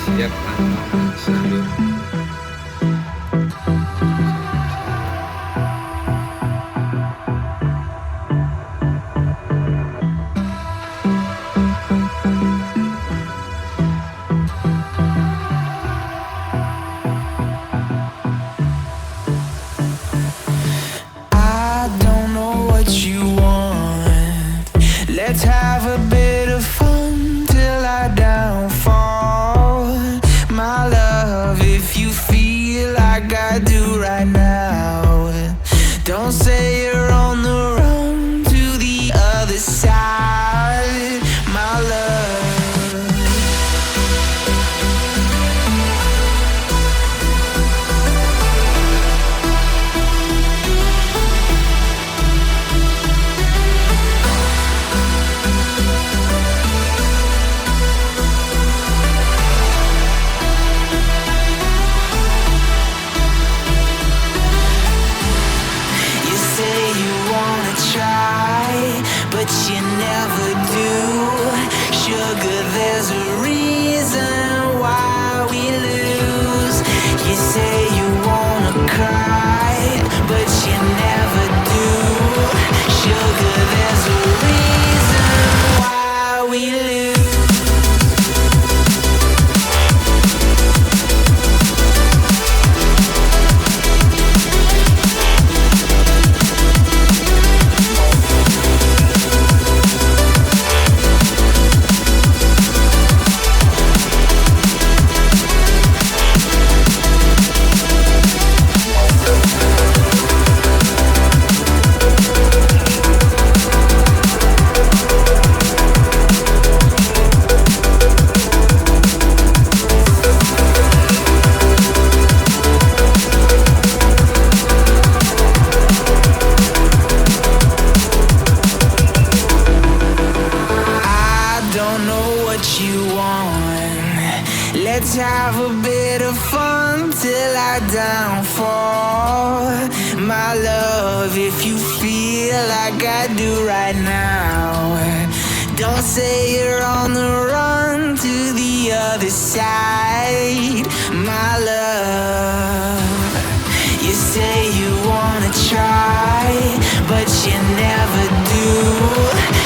siap tantangan selanjutnya. I don't know what you want. Let's have a bit of fun till I downfall. My love, if you feel like I do right now, don't say you're on the run to the other side. My love. You say you wanna try, but you never do. Sugar, there's a reason why we lose. You say you wanna cry, but you never do. Sugar, there's a reason why we lose. I don't know what you want. Let's have a bit of fun till I downfall. My love, if you feel like I do right now, don't say you're on the run to the other side. My love, you say you wanna try, but you never do.